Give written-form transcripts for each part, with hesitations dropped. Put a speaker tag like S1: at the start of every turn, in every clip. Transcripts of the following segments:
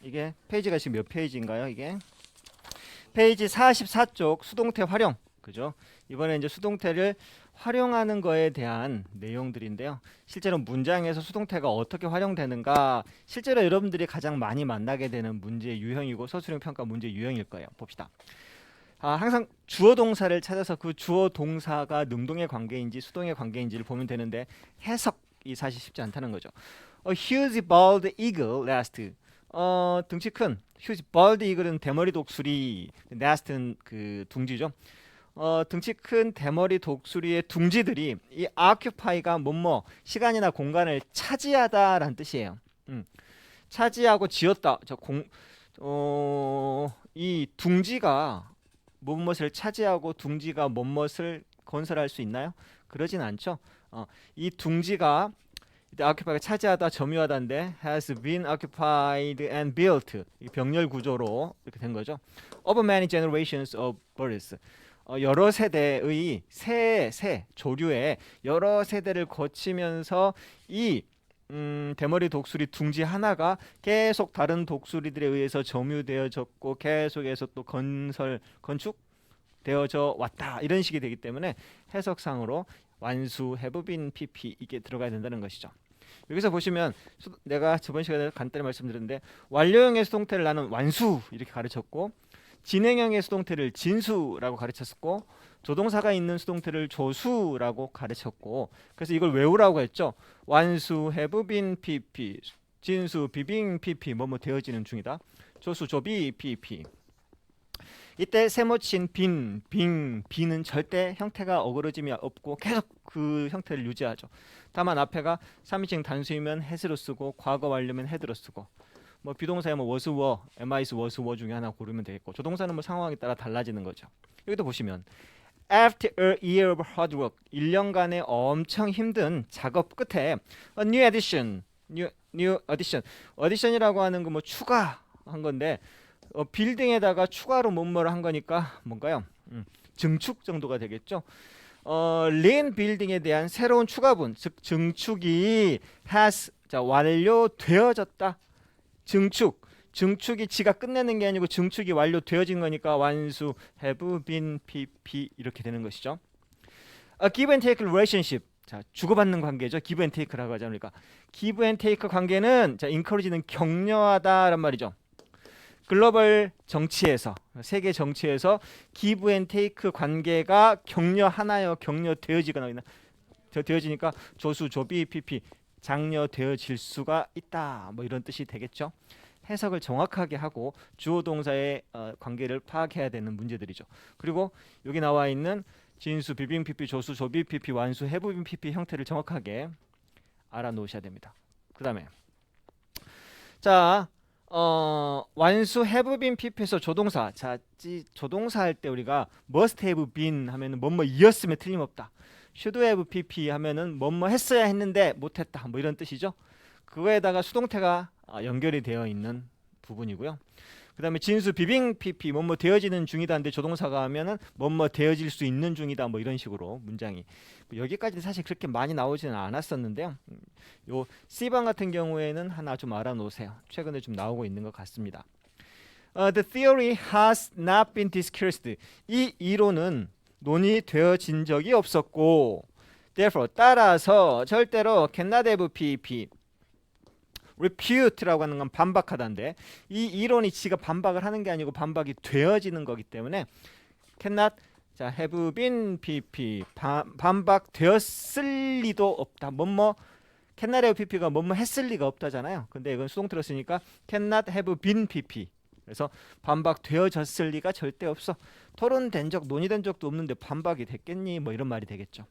S1: 이게 페이지가 지금 몇 페이지인가요? 이게 페이지 44쪽 수동태 활용. 그죠? 이번에 이제 수동태를 활용하는 거에 대한 내용들인데요. 실제로 문장에서 수동태가 어떻게 활용되는가, 실제로 여러분들이 가장 많이 만나게 되는 문제 유형이고 서술형 평가 문제 유형일 거예요. 봅시다. 항상 주어 동사를 찾아서 그 주어 동사가 능동의 관계인지 수동의 관계인지를 보면 되는데 해석이 사실 쉽지 않다는 거죠. A huge bald eagle nest. 등치 큰 huge bald eagle은 대머리 독수리, nest는 그 둥지죠. 등치 큰 대머리 독수리의 둥지들이 이 occupy가 뭐뭐 시간이나 공간을 차지하다라는 뜻이에요. 차지하고 지었다. 이 둥지가 무엇을 차지하고 둥지가 무엇을 건설할 수 있나요? 그러진 않죠. 이 둥지가 occupy가 차지하다, 점유하다인데 has been occupied and built. 병렬 구조로 이렇게 된 거죠. Over many generations of birds. 여러 세대의 조류의 여러 세대를 거치면서 이 대머리 독수리 둥지 하나가 계속 다른 독수리들에 의해서 점유되어졌고 계속해서 또 건축되어져 왔다, 이런 식이 되기 때문에 해석상으로 완수, have been, pp 이게 들어가야 된다는 것이죠. 여기서 보시면 내가 저번 시간에 간단히 말씀드렸는데 완료형의 수동태를 나는 완수 이렇게 가르쳤고, 진행형의 수동태를 진수라고 가르쳤고, 조동사가 있는 수동태를 조수라고 가르쳤고, 그래서 이걸 외우라고 했죠. 완수, have been, pp, 진수, being, pp 뭐뭐 되어지는 중이다. 조수, 조비, pp. 이때 세모친 빈, 비는 절대 형태가 어그러짐이 없고 계속 그 형태를 유지하죠. 다만 앞에가 3인칭 단수이면 has로 쓰고 과거 완료면 had로 쓰고, 뭐 비동사에 뭐 was, were, am, is, was, were 중에 하나 고르면 되겠고, 조동사는 뭐 상황에 따라 달라지는 거죠. 여기도 보시면 After a year of hard work, 1년간의 엄청 힘든 작업 끝에 a new addition, new addition, addition이라고 하는 거 뭐 추가한 건데, 빌딩에다가 추가로 뭐뭐를 한 거니까 뭔가요? 증축 정도가 되겠죠. lean 빌딩에 대한 새로운 추가분, 즉 증축이 has, 자, 완료되어졌다. 증축이 지가 끝내는 게 아니고 증축이 완료되어진 거니까 완수, have been, pp 이렇게 되는 것이죠. A give and take relationship. 자, 주고받는 관계죠. give and take라고 하죠. 그러니까 give and take 관계는, 자, encourage는 격려하다란 말이죠. 글로벌 정치에서, 세계 정치에서 give and take 관계가 격려하나요? 격려되어지거나 되어지니까 조수, 조비, pp 장려되어질 수가 있다. 뭐 이런 뜻이 되겠죠. 해석을 정확하게 하고 주어 동사의 관계를 파악해야 되는 문제들이죠. 그리고 여기 나와 있는 진수, 비빙, pp, 조수, 조비, pp, 완수, have been, pp 형태를 정확하게 알아놓으셔야 됩니다. 그 다음에 자, 완수 have been, pp에서 조동사. 자, 조동사 할 때 우리가 must have been 하면은 뭐뭐 이었으면 틀림없다. should have pp 하면은 뭐뭐 했어야 했는데 못했다, 뭐 이런 뜻이죠. 그거에다가 수동태가 연결이 되어 있는 부분이고요. 그 다음에 진수, 비빙, pp 뭐뭐 되어지는 중이다인데 조동사가 하면은 뭐뭐 되어질 수 있는 중이다, 뭐 이런 식으로 문장이, 여기까지는 사실 그렇게 많이 나오지는 않았었는데요. 요 C방 같은 경우에는 하나 좀 알아놓으세요. 최근에 좀 나오고 있는 것 같습니다. The theory has not been discussed. 이 이론은 논의되어진 적이 없었고, therefore 따라서 절대로 cannot have pp. refute라고 하는 건 반박하다인데, 이 이론이 지가 반박을 하는 게 아니고 반박이 되어지는 거기 때문에 cannot, 자, have been pp 반박되었을 리도 없다. 뭐뭐 cannot have pp가 뭐뭐 했을 리가 없다잖아요. 근데 이건 수동태로 쓰니까 cannot have been pp. 그래서 반박되어졌을 리가 절대 없어. 토론된 적, 논의된 적도 없는데 반박이 됐겠니? 뭐 이런 말이 되겠죠.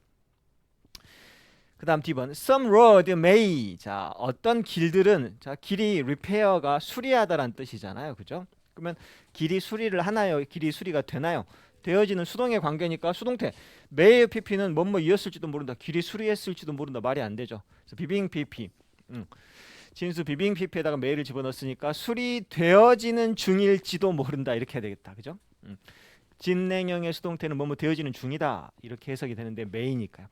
S1: 그 다음 D번 Some road may. 자, 어떤 길들은, 자, 길이 repair가 수리하다란 뜻이잖아요. 그죠? 그러면 길이 수리를 하나요? 길이 수리가 되나요? 되어지는 수동의 관계니까 수동태 may pp는 뭐뭐 이었을지도 모른다. 길이 수리했을지도 모른다. 말이 안 되죠. 그래서 비빙 pp. 진수 비빙 pp에다가 may를 집어넣었으니까 수리되어지는 중일지도 모른다. 이렇게 해야 되겠다. 그죠? 진행형의 수동태는 뭐뭐 되어지는 중이다. 이렇게 해석이 되는데 may니까요.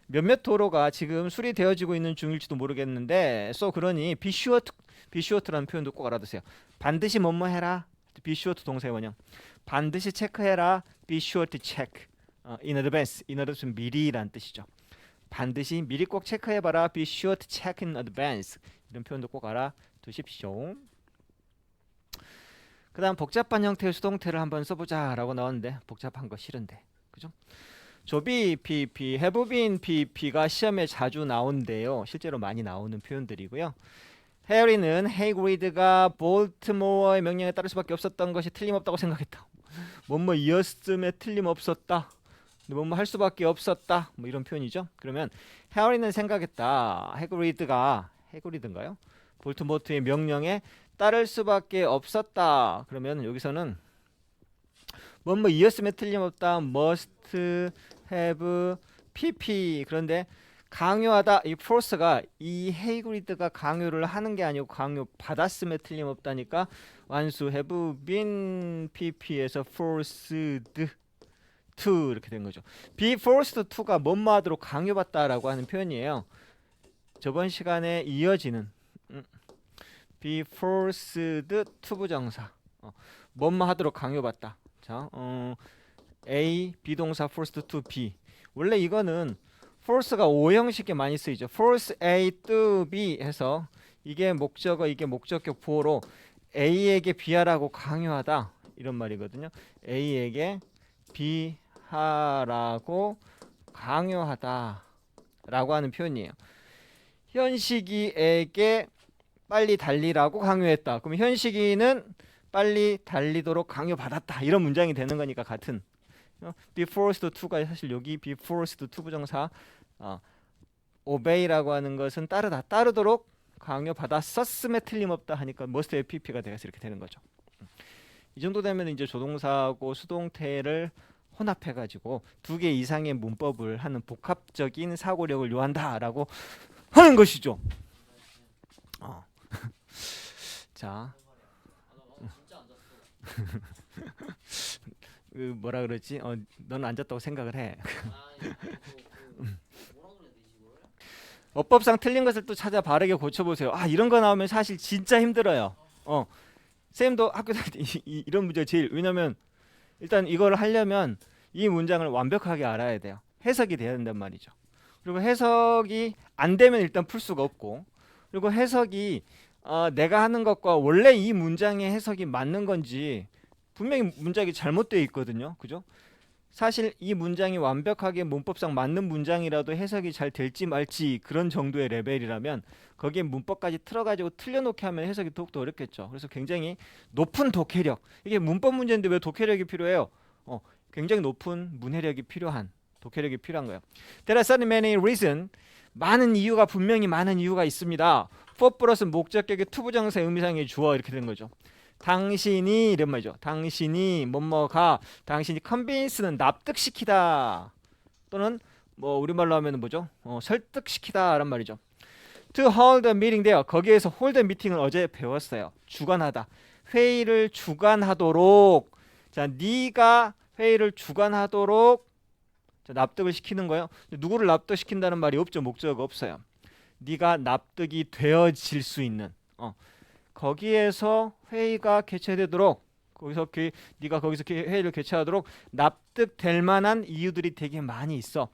S1: 몇몇 도로가 지금 수리되어지고 있는 중일지도 모르겠는데, 그러니 be sure to라는 표현도 꼭 알아두세요. 반드시 뭐뭐 해라. be sure to 동사의 원형. 반드시 체크해라. be sure to check. in advance. in advance 미리란 뜻이죠. 반드시 미리 꼭 체크해봐라. be sure to check in advance. 이런 표현도 꼭 알아두십시오. 그 다음 복잡한 형태의 수동태를 한번 써보자 라고 나왔는데 복잡한 거 싫은데 그죠? 조비 PP, have been PP가 시험에 자주 나온대요. 실제로 많이 나오는 표현들이고요. 해리는 헤이그리드가 볼트모어의 명령에 따를 수밖에 없었던 것이 틀림없다고 생각했다. 뭐뭐 이었음에 틀림없었다. 뭐뭐 할 수밖에 없었다. 뭐 이런 표현이죠. 그러면 해리는 생각했다. 헤그리드인가요? 볼트모어의 명령에 따를 수밖에 없었다. 그러면 여기서는 뭐뭐 이었음에 틀림없다. must have pp. 그런데 강요하다. 이 force가 이 헤이그리드가 강요를 하는 게 아니고 강요 받았음에 틀림없다니까 완수 have been pp에서 forced to 이렇게 된 거죠. be forced to가 뭐뭐 하도록 강요받다라고 하는 표현이에요. 저번 시간에 이어지는 be forced to 부정사. 뭐뭐 하도록 강요받다. 자, A 비동사 forced to B. 원래 이거는 force가 오형식에 많이 쓰이죠. force A to B 해서 이게 목적어, 이게 목적격 보호로 A에게 B하라고 강요하다 이런 말이거든요. A에게 B하라고 강요하다 라고 하는 표현이에요. 현식이에게 빨리 달리라고 강요했다. 그럼 현식이는 빨리 달리도록 강요받았다. 이런 문장이 되는 거니까 같은. be forced to가 사실 여기 be forced to 부정사 obey라고 하는 것은 따르다. 따르도록 강요받았었음에 틀림없다 하니까 must have pp가 돼서 이렇게 되는 거죠. 이 정도 되면 이제 조동사하고 수동태를 혼합해가지고 두 개 이상의 문법을 하는 복합적인 사고력을 요한다라고 하는 것이죠. 자, 그 뭐라 그러지? 넌 앉았다고 생각을 해. 어법상 틀린 것을 또 찾아 바르게 고쳐보세요. 이런 거 나오면 사실 진짜 힘들어요. 쌤도 학교 다닐 때 이런 문제가 제일, 왜냐면 일단 이걸 하려면 이 문장을 완벽하게 알아야 돼요. 해석이 돼야 된단 말이죠. 그리고 해석이 안 되면 일단 풀 수가 없고, 그리고 해석이 내가 하는 것과 원래 이 문장의 해석이 맞는 건지 분명히 문장이 잘못되어 있거든요. 그죠? 사실 이 문장이 완벽하게 문법상 맞는 문장이라도 해석이 잘 될지 말지 그런 정도의 레벨이라면 거기에 문법까지 틀어가지고 틀려놓게 하면 해석이 더욱더 어렵겠죠. 그래서 굉장히 높은 독해력, 이게 문법 문제인데 왜 독해력이 필요해요? 굉장히 높은 문해력이 필요한, 독해력이 필요한 거예요. There are certainly many reasons. 많은 이유가, 분명히 많은 이유가 있습니다. for 플러스 목적격의 투부정사 의미상의 주어 이렇게 되는 거죠. 당신이 이런 말이죠. 당신이 뭐뭐가, 당신이 convince는 납득시키다, 또는 뭐 우리말로 하면 뭐죠? 설득시키다 라는 말이죠. To hold a meeting there. 거기에서 hold a meeting을 어제 배웠어요. 주관하다. 회의를 주관하도록. 자, 네가 회의를 주관하도록 납득을 시키는 거예요. 누구를 납득시킨다는 말이 없죠. 목적어가 없어요. 네가 납득이 되어질 수 있는 거기에서 회의가 개최되도록, 거기서 네가 거기서 회의를 개최하도록 납득될 만한 이유들이 되게 많이 있어.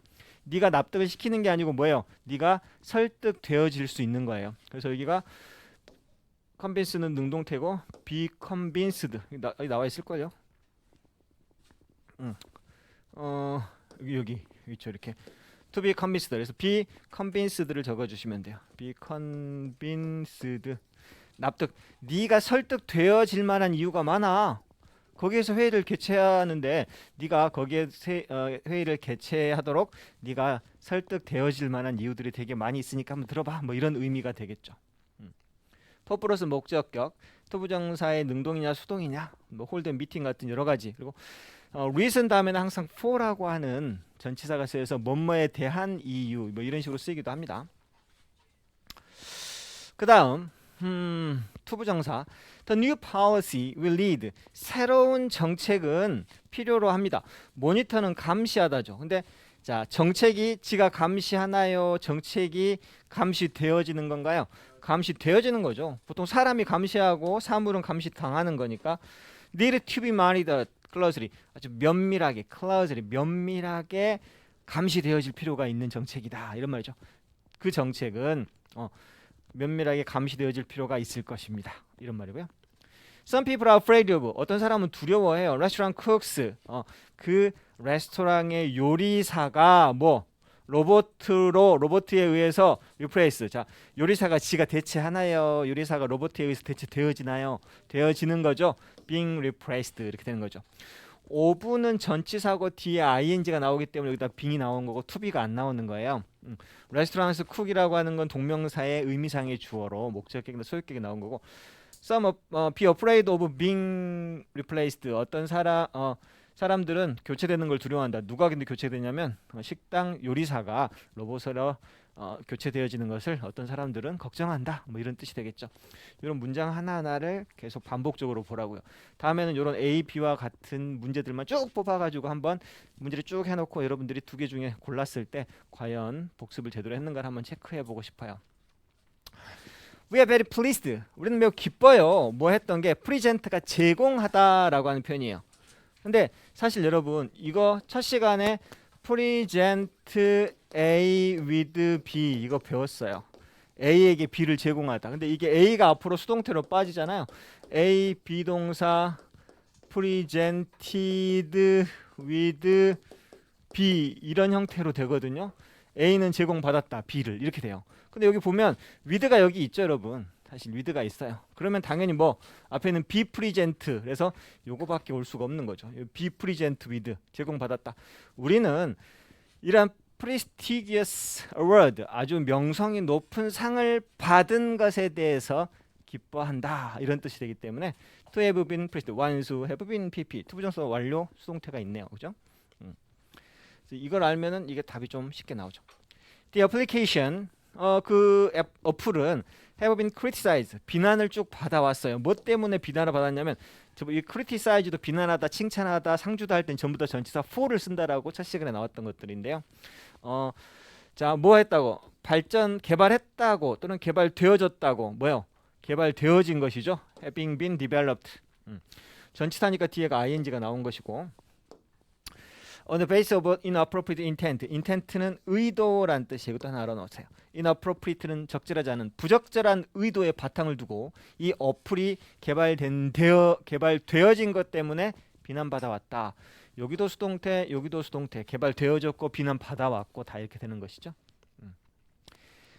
S1: 네가 납득을 시키는 게 아니고 뭐예요? 네가 설득되어질 수 있는 거예요. 그래서 여기가 convince는 능동태고 be convinced 여기 나와 있을걸요? 여기 있죠. 이렇게 to be convinced. 그래서 be convinced를 적어주시면 돼요. be convinced. 납득. 네가 설득되어질 만한 이유가 많아. 거기에서 회의를 개최하는데 네가 거기에 회의를 개최하도록 네가 설득되어질 만한 이유들이 되게 많이 있으니까 한번 들어봐. 뭐 이런 의미가 되겠죠. for 플러스 목적격, 투부정사의 능동이냐 수동이냐, 뭐 hold meeting 같은 여러 가지. 그리고 reason 다음에는 항상 for라고 하는 전치사가 쓰여서 뭐뭐에 대한 이유, 뭐 이런 식으로 쓰이기도 합니다. 그 다음 투부정사. The new policy will lead. 새로운 정책은 필요로 합니다. 모니터는 감시하다죠. 근데 자, 정책이 지가 감시하나요? 정책이 감시되어지는 건가요? 감시되어지는 거죠. 보통 사람이 감시하고 사물은 감시당하는 거니까 need to be monitored closely 아주 면밀하게 closely 면밀하게 감시되어질 필요가 있는 정책이다 이런 말이죠. 그 정책은 면밀하게 감시되어질 필요가 있을 것입니다. 이런 말이고요. Some people are afraid of 어떤 사람은 두려워해요. Restaurant cooks 그 레스토랑의 요리사가 뭐 로봇에 의해서 replace 자 요리사가 지가 대체하나요? 요리사가 로봇에 의해서 대체되어지나요? 되어지는 거죠. being replaced 이렇게 되는 거죠. 오븐은 전치사고 뒤에 ing가 나오기 때문에 여기다 being이 나온 거고 to be가 안 나오는 거예요. 레스토랑에서 쿡이라고 하는 건 동명사의 의미상의 주어로 목적격이나 소유격이 나온 거고 Some be afraid of being replaced 어떤 사람들은 교체되는 걸 두려워한다. 누가 근데 교체되냐면 식당 요리사가 로봇으로 교체되어지는 것을 어떤 사람들은 걱정한다. 뭐 이런 뜻이 되겠죠. 이런 문장 하나하나를 계속 반복적으로 보라고요. 다음에는 이런 A, B와 같은 문제들만 쭉 뽑아가지고 한번 문제를 쭉 해놓고 여러분들이 두 개 중에 골랐을 때 과연 복습을 제대로 했는가를 한번 체크해보고 싶어요. We are very pleased. 우리는 매우 기뻐요. 뭐 했던 게 present가 제공하다라고 하는 표현이에요. 근데 사실 여러분 이거 첫 시간에 present A with B 이거 배웠어요. A에게 B를 제공하다. 근데 이게 A가 앞으로 수동태로 빠지잖아요. A 비동사 presented with B 이런 형태로 되거든요. A는 제공받았다. B를 이렇게 돼요. 근데 여기 보면 with가 여기 있죠, 여러분. 사실 with가 있어요. 그러면 당연히 뭐 앞에는 be present 그래서 요거밖에 올 수가 없는 거죠. be present with 제공받았다. 우리는 이런 prestigious award 아주 명성이 높은 상을 받은 것에 대해서 기뻐한다 이런 뜻이 되기 때문에 to have been presented 완수 have been pp 투부정사 완료 수동태가 있네요. 그죠? 이걸 알면은 이게 답이 좀 쉽게 나오죠. The application 그 어플은 have been criticized 비난을 쭉 받아왔어요. 뭐 때문에 비난을 받았냐면 이 criticize도 비난하다, 칭찬하다, 상주다 할 땐 전부 다 전치사 for를 쓴다라고 첫 시간에 나왔던 것들인데요. 자, 뭐 했다고? 개발했다고 또는 개발되어졌다고 뭐요? 개발되어진 것이죠. having been developed. 전치사니까 뒤에가 ing가 나온 것이고 on the basis of inappropriate intent. intent는 의도란 뜻이에요. 이것도 하나 알아놓으세요. inappropriate는 적절하지 않은 부적절한 의도에 바탕을 두고 이 어플이 개발되어진 것 때문에 비난받아왔다. 여기도 수동태, 여기도 수동태. 개발되어졌고 비난받아왔고 다 이렇게 되는 것이죠.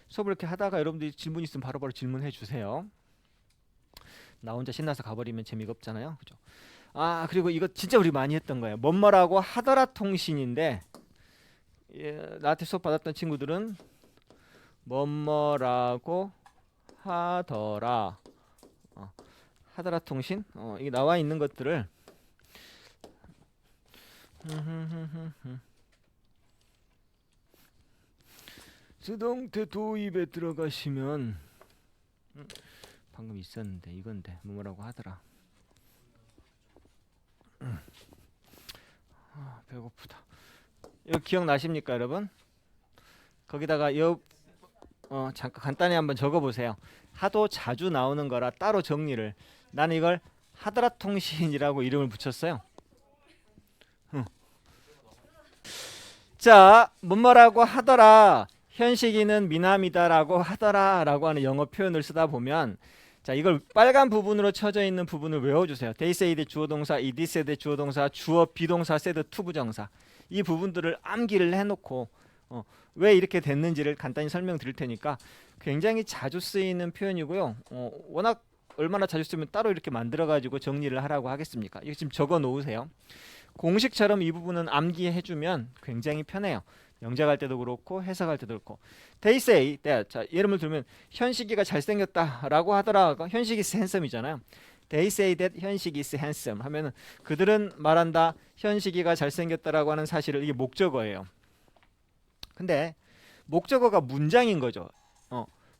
S1: 수업을 이렇게 하다가 여러분들이 질문 있으면 바로바로 질문해 주세요. 나 혼자 신나서 가버리면 재미가 없잖아요. 그죠? 그리고 이거 진짜 우리 많이 했던 거예요. 뭐뭐라고 하더라 통신인데 나한테 수업 받았던 친구들은 뭐뭐라고 하더라 하더라 통신 이게 나와 있는 것들을 수동태 도입에 들어가시면 방금 있었는데 이건데 뭐뭐라고 하더라. 배고프다. 이거 기억나십니까, 여러분? 거기다가 잠깐 간단히 한번 적어보세요. 하도 자주 나오는 거라 따로 정리를. 나는 이걸 하더라 통신이라고 이름을 붙였어요. 자, 뭐뭐라고 하더라. 현식이는 미남이다라고 하더라라고 하는 영어 표현을 쓰다 보면 자, 이걸 빨간 부분으로 쳐져 있는 부분을 외워주세요. they say 대 주어동사, it is 대 주어동사, 주어 비동사, said 투부정사. 이 부분들을 암기를 해놓고 왜 이렇게 됐는지를 간단히 설명드릴 테니까 굉장히 자주 쓰이는 표현이고요. 워낙 얼마나 자주 쓰면 따로 이렇게 만들어가지고 정리를 하라고 하겠습니까? 이거 지금 적어 놓으세요. 공식처럼 이 부분은 암기해주면 굉장히 편해요. 영작할 때도 그렇고 해석할 때도 그렇고 they say that 자 예를 들면 현식이가 잘생겼다라고 하더라. 현식이 is handsome이잖아요. they say that 현식이 is handsome 하면은 그들은 말한다. 현식이가 잘생겼다라고 하는 사실을 이게 목적어예요. 근데 목적어가 문장인 거죠.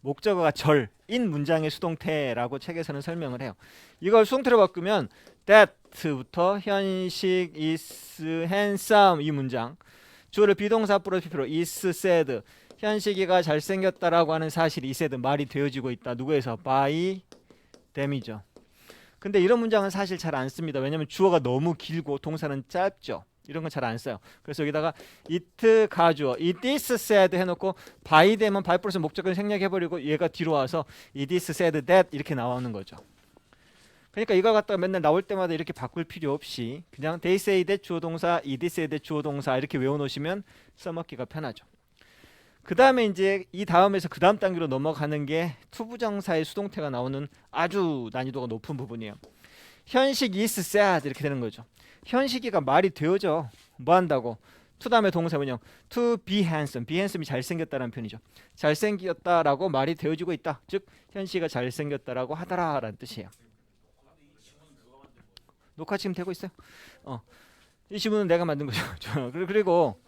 S1: 목적어가 절인 문장의 수동태라고 책에서는 설명을 해요. 이걸 수동태로 바꾸면 that부터 현식 is handsome 이 문장 주어를 비동사 플러스 PP로 is said 현식이가 잘생겼다라고 하는 사실이 이 said 말이 되어지고 있다. 누구에서? by them이죠. 근데 이런 문장은 사실 잘 안 씁니다. 왜냐면 주어가 너무 길고 동사는 짧죠. 이런 건 잘 안 써요. 그래서 여기다가 it 가주어 it is said 해놓고 by them은 by 플러스 목적을 생략해버리고 얘가 뒤로 와서 it is said that 이렇게 나오는 거죠. 그러니까 이거 갖다가 맨날 나올 때마다 이렇게 바꿀 필요 없이 그냥 they say that 주어 동사, it is said that 주어 동사 이렇게 외워놓으시면 써먹기가 편하죠. 그 다음에 이제 이 다음에서 그 다음 단계로 넘어가는 게 투부정사의 수동태가 나오는 아주 난이도가 높은 부분이에요. 현식 is said 이렇게 되는 거죠. 현식이가 말이 되어져. 뭐 한다고? to 다음에 동사 원형 to be handsome. be handsome이 잘생겼다라는 표현이죠. 잘생겼다라고 말이 되어지고 있다. 즉 현식이가 잘생겼다라고 하더라라는 뜻이에요. 녹화 지금 되고 있어요. 이 지문은 내가 만든 거죠. 그리고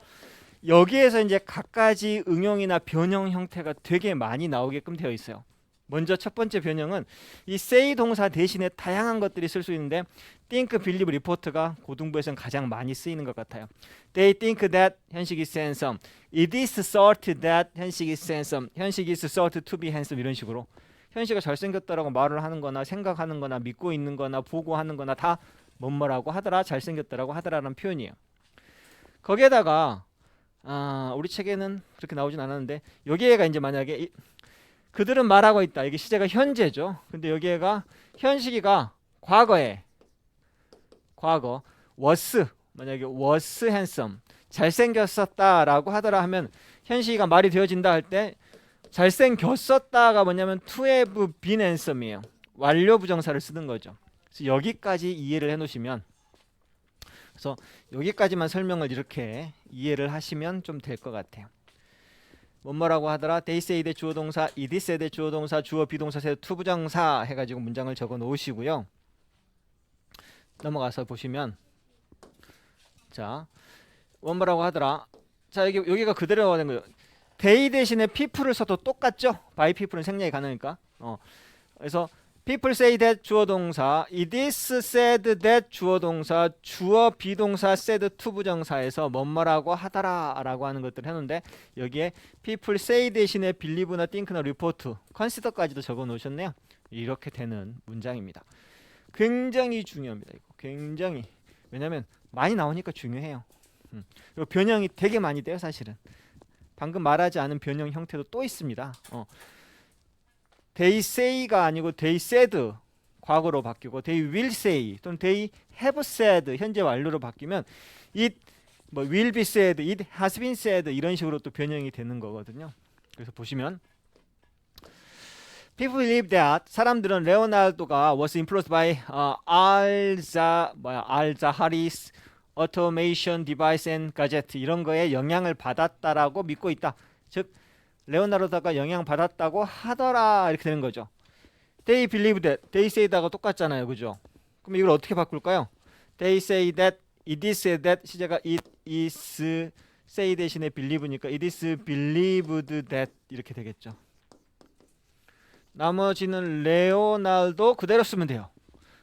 S1: 여기에서 이제 갖가지 응용이나 변형 형태가 되게 많이 나오게끔 되어 있어요. 먼저 첫 번째 변형은 이 say 동사 대신에 다양한 것들이 쓸 수 있는데 think, believe, report가 고등부에서는 가장 많이 쓰이는 것 같아요. They think that 현식 is handsome. It is thought that 현식 is handsome. 현식 is thought to be handsome. 이런 식으로 현식이 잘생겼다라고 말을 하는 거나 생각하는 거나 믿고 있는 거나 보고하는 거나 다 뭐뭐라고 하더라, 잘생겼다라고 하더라라는 표현이에요. 거기에다가 우리 책에는 그렇게 나오진 않았는데 여기에가 이제 만약에 그들은 말하고 있다. 이게 시제가 현재죠. 근데 여기에가 현식이가 과거 was 만약에 was handsome 잘생겼었다라고 하더라 하면 현식이가 말이 되어진다 할 때 잘생겼었다가 뭐냐면 to have been handsome이에요. 완료 부정사를 쓰는 거죠. 그래서 여기까지 이해를 해놓으시면 그래서 여기까지만 설명을 이렇게 이해를 하시면 좀 될 것 같아요. 뭐라고 하더라? they say 대 주어 동사, it is said 대 주어 동사, 주어 비동사 세 투부정사 해가지고 문장을 적어 놓으시고요. 넘어가서 보시면 자 뭐라고 하더라? 자 여기가 그대로 된 거예요. they 대신에 people을 써도 똑같죠? by people은 생략이 가능하니까. 그래서 people say that 주어 동사, it is said that 주어 동사, 주어 비동사 said 투부정사에서 뭐라고 하더라라고 하는 것들을 해놓는데 여기에 people say 대신에 believe나 think나 report, consider까지도 적어 놓으셨네요. 이렇게 되는 문장입니다. 굉장히 중요합니다. 이거 굉장히 왜냐하면 많이 나오니까 중요해요. 그리고 변형이 되게 많이 돼요. 사실은 방금 말하지 않은 변형 형태도 또 있습니다. they say가 아니고 they said 과거로 바뀌고 they will say 또는 they have said 현재 완료로 바뀌면 it will be said, it has been said 이런 식으로 또 변형이 되는 거거든요. 그래서 보시면 people believe that 사람들은 레오나르도가 was influenced by Al-Zahari's automation device and gadget 이런 거에 영향을 받았다라고 믿고 있다. 즉 레오나르도가 영향 받았다고 하더라 이렇게 되는 거죠. They believe that, they say다가 똑같잖아요, 그죠? 그럼 이걸 어떻게 바꿀까요? They say that, it is said that 시제가 it is say 대신에 believe니까 it is believed that 이렇게 되겠죠. 나머지는 레오나르도 그대로 쓰면 돼요.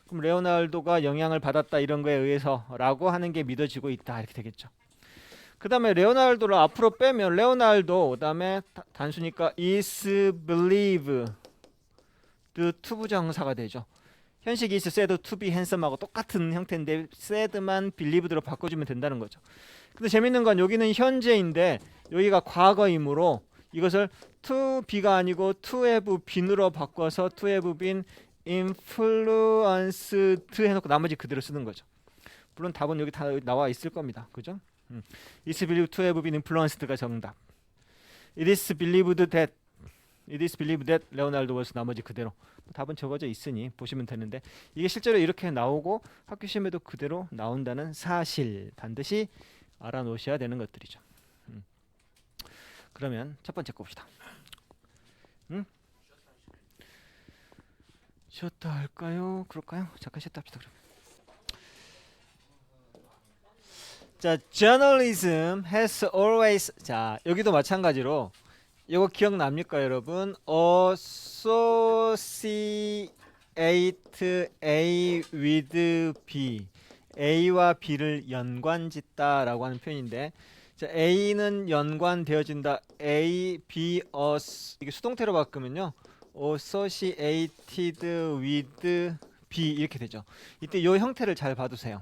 S1: 그럼 레오나르도가 영향을 받았다 이런 거에 의해서라고 하는 게 믿어지고 있다 이렇게 되겠죠. 그 다음에 레오나르도를 앞으로 빼면 레오나르도 그 다음에 단수니까 is believed 투부정사가 되죠. 현식 is said to be handsome하고 똑같은 형태인데 said만 believed로 바꿔주면 된다는 거죠. 근데 재밌는 건 여기는 현재인데 여기가 과거이므로 이것을 to be가 아니고 to have been으로 바꿔서 to have been influenced 해놓고 나머지 그대로 쓰는 거죠. 물론 답은 여기 다 나와 있을 겁니다. 그죠? It's believed to have been influenced가 정답. It is believed that 레오나르도 was 나머지 그대로 답은 적어져 있으니 보시면 되는데 이게 실제로 이렇게 나오고 학교 시험에도 그대로 나온다는 사실 반드시 알아놓으셔야 되는 것들이죠. 그러면 첫 번째 거 봅시다. 쉬었다 할까요? 그럴까요? 잠깐 쉬었다 합시다. 그럼. 자, journalism has always 자 여기도 마찬가지로 이거 기억납니까 여러분? associate A with B A와 B를 연관짓다라고 하는 표현인데
S2: 자, A는 연관되어진다. A, B, 이게 수동태로 바꾸면요. associated with B 이렇게 되죠. 이때 이 형태를 잘 봐두세요.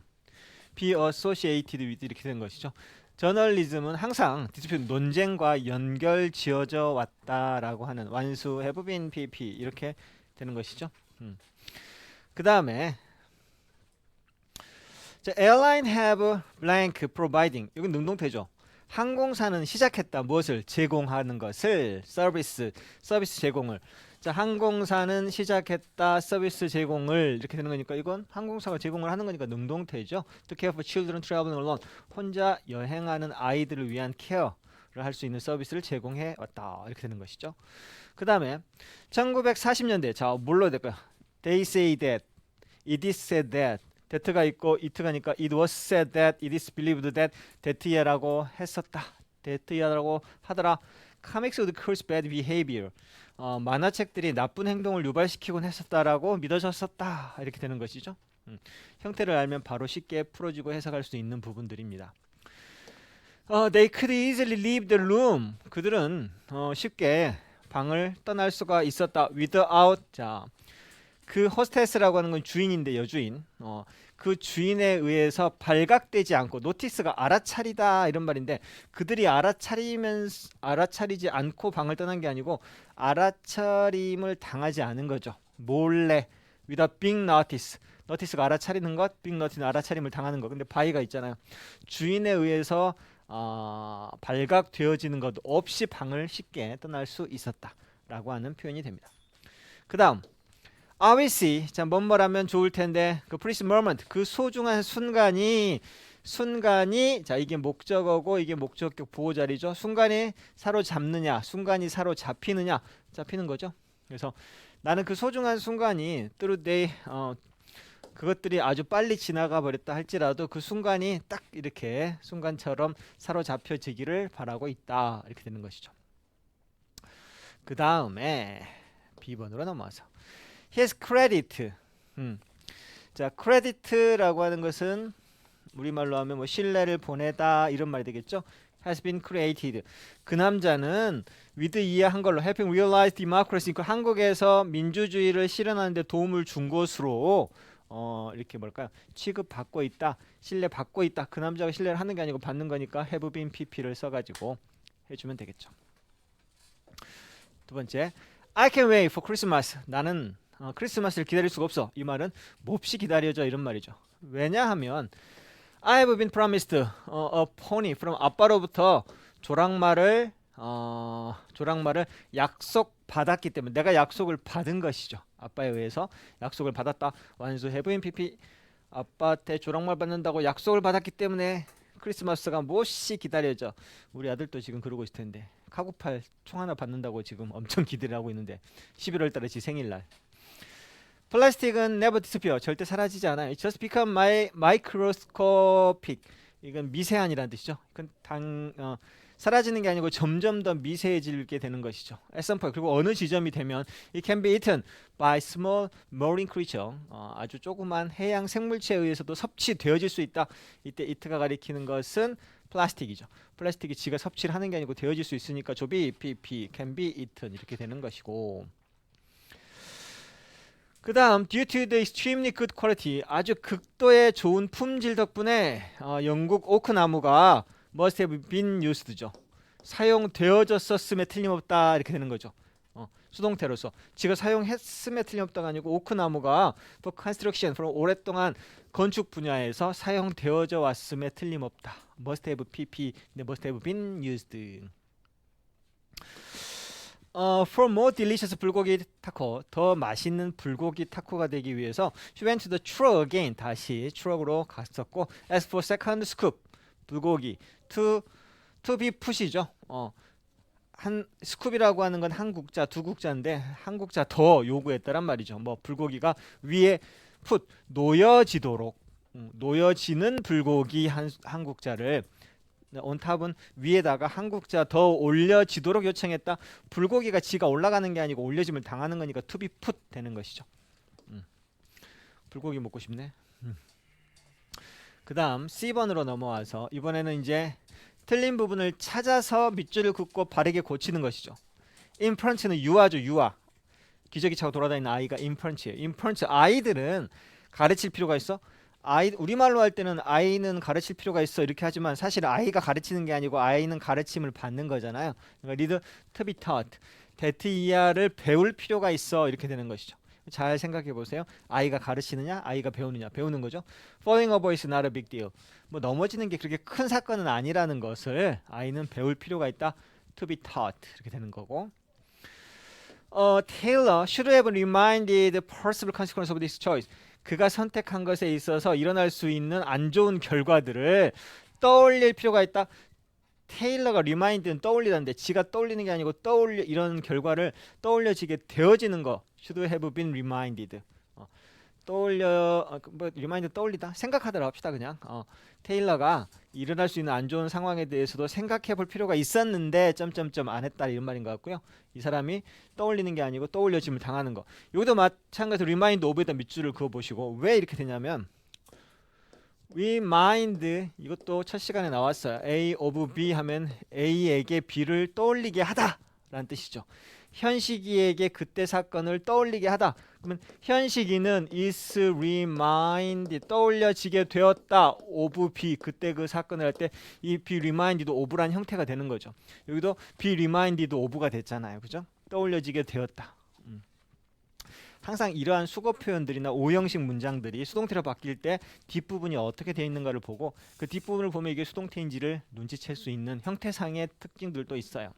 S2: be associated with 이렇게 되는 것이죠. 저널리즘은 항상 디스퓨트 논쟁과 연결 지어져 왔다라고 하는 완수 have been PP 이렇게 되는 것이죠. 그 다음에 airline have blank providing 이건 능동태죠. 항공사는 시작했다. 무엇을? 제공하는 것을. 서비스 제공을. 자, 항공사는 시작했다. 서비스 제공을 이렇게 되는 거니까 이건 항공사가 제공을 하는 거니까 능동태죠. To care for children traveling alone. 혼자 여행하는 아이들을 위한 케어를 할 수 있는 서비스를 제공해 왔다. 이렇게 되는 것이죠. 그 다음에 1940년대 자 뭘로 될까요? They say that, it is said that that가 있고 it가니까 it was said that, it is believed that, that야라고 했었다. that야라고 하더라. Comics would cause bad behavior. 만화책들이 나쁜 행동을 유발시키곤 했었다라고 믿어졌었다. 이렇게 되는 것이죠. 형태를 알면 바로 쉽게 풀어지고 해석할 수 있는 부분들입니다. They could easily leave the room. 그들은 쉽게 방을 떠날 수가 있었다. Without 자. 그 호스테스라고 하는 건 주인인데 여주인 그 주인에 의해서 발각되지 않고 노티스가 알아차리다 이런 말인데 그들이 알아차리지 않고 방을 떠난 게 아니고 알아차림을 당하지 않은 거죠. 몰래 without being noticed 노티스가 알아차리는 것 being noticed는 알아차림을 당하는 것 근데 by가 있잖아요. 주인에 의해서 발각되어지는 것 없이 방을 쉽게 떠날 수 있었다 라고 하는 표현이 됩니다. 그 다음 obviously 자 뭐뭐라면 좋을 텐데 그 precious moment 그 소중한 순간이 자 이게 목적어고 이게 목적격 보호 자리죠. 순간이 사로잡느냐 순간이 사로잡히느냐 잡히는 거죠. 그래서 나는 그 소중한 순간이 through day 그것들이 아주 빨리 지나가 버렸다 할지라도 그 순간이 딱 이렇게 순간처럼 사로잡혀지기를 바라고 있다 이렇게 되는 것이죠. 그 다음에 B번으로 넘어와서 His credit. 자, credit라고 하는 것은 우리말로 하면 뭐 신뢰를 보내다 이런 말이 되겠죠. Has been created. 그 남자는 with 이해한 걸로 helping realize democracy. 그 한국에서 민주주의를 실현하는 데 도움을 준 것으로 이렇게 뭘까요? 취급받고 있다. 신뢰받고 있다. 그 남자가 신뢰를 하는 게 아니고 받는 거니까 have been pp를 써가지고 해주면 되겠죠. 두 번째, I can wait for Christmas. 나는 크리스마스를 기다릴 수가 없어. 이 말은 몹시 기다려져 이런 말이죠. 왜냐하면 I have been promised a pony from 아빠로부터 조랑말을 약속받았기 때문에 내가 약속을 받은 것이죠. 아빠에 의해서 약속을 받았다. 완수 have been pp 아빠한테 조랑말 받는다고 약속을 받았기 때문에 크리스마스가 몹시 기다려져. 우리 아들도 지금 그러고 있을 텐데 카구팔 총 하나 받는다고 지금 엄청 기대를 하고 있는데 11월 달에 지 생일날 플라스틱은 never disappear 절대 사라지지 않아요. It just become microscopic 이건 미세한이라는 뜻이죠. 사라지는 게 아니고 점점 더 미세해지게 되는 것이죠. At some point 그리고 어느 지점이 되면 it can be eaten by small marine creature 아주 조그만 해양 생물체에 의해서도 섭취되어질 수 있다. 이때 it가 가리키는 것은 플라스틱이죠. 플라스틱이 지가 섭취를 하는 게 아니고 되어질 수 있으니까 조비 pp can be eaten 이렇게 되는 것이고 그 다음 due to the extremely good quality 아주 극도의 좋은 품질 덕분에 영국 오크나무가 must have been used죠. 사용되어졌었음에 틀림없다 이렇게 되는 거죠. 수동태로서 지가 사용했음에 틀림없다가 아니고 오크나무가 for construction 오랫동안 건축 분야에서 사용되어져 왔음에 틀림없다. must have pp must have been used. For more delicious 불고기 타코 더 맛있는 불고기 타코가 되기 위해서 she went to the truck again 다시 트럭으로 갔었고 as for second scoop 불고기 to be 푸시죠. 한 스쿱이라고 하는 건 한 국자 두 국자인데 한 국자 더 요구했다란 말이죠. 뭐 불고기가 위에 풋 놓여지도록 놓여지는 불고기 한 국자를 온탑은 위에다가 한 국자 더 올려지도록 요청했다. 불고기가 지가 올라가는 게 아니고 올려짐을 당하는 거니까 to be put 되는 것이죠. 불고기 먹고 싶네. 그 다음 C번으로 넘어와서 이번에는 이제 틀린 부분을 찾아서 밑줄을 긋고 바르게 고치는 것이죠. inferent는 유아죠. 유아. 기저귀 차고 돌아다니는 아이가 inferent예요. inferent 아이들은 가르칠 필요가 있어? 우리말로 할 때는 아이는 가르칠 필요가 있어 이렇게 하지만 사실 아이가 가르치는 게 아니고 아이는 가르침을 받는 거잖아요. 그러니까 need to be taught. 대티이하를 배울 필요가 있어 이렇게 되는 것이죠. 잘 생각해 보세요. 아이가 가르치느냐, 아이가 배우느냐, 배우는 거죠. Falling over is not a big deal. 뭐 넘어지는 게 그렇게 큰 사건은 아니라는 것을 아이는 배울 필요가 있다. To be taught 이렇게 되는 거고. Taylor should have reminded the possible consequence of this choice. 그가 선택한 것에 있어서 일어날 수 있는 안 좋은 결과들을 떠올릴 필요가 있다. 테일러가 리마인드는 떠올리다는데 지가 떠올리는 게 아니고 이런 결과를 떠올려지게 되어지는 거 should have been reminded. 리마인드 떠올리다 생각하더라 합시다 그냥. 테일러가 일어날 수 있는 안 좋은 상황에 대해서도 생각해 볼 필요가 있었는데 점점점 안 했다 이런 말인 것 같고요. 이 사람이 떠올리는 게 아니고 떠올려짐을 당하는 거. 여기도 마찬가지로 리마인드 오브에다 밑줄을 그어 보시고 왜 이렇게 되냐면 remind 이것도 첫 시간에 나왔어요. A of B 하면 A에게 B를 떠올리게 하다 라는 뜻이죠. 현식이에게 그때 사건을 떠올리게 하다. 그러면 현식이는 is reminded 떠올려지게 되었다. of B 그때 그 사건을 할 때 이 be reminded of란 형태가 되는 거죠. 여기도 be reminded of가 됐잖아요. 그죠? 떠올려지게 되었다. 항상 이러한 수거 표현들이나 오형식 문장들이 수동태로 바뀔 때 뒷부분이 어떻게 되어 있는가를 보고 그 뒷부분을 보면 이게 수동태인지를 눈치챌 수 있는 형태상의 특징들도 있어요.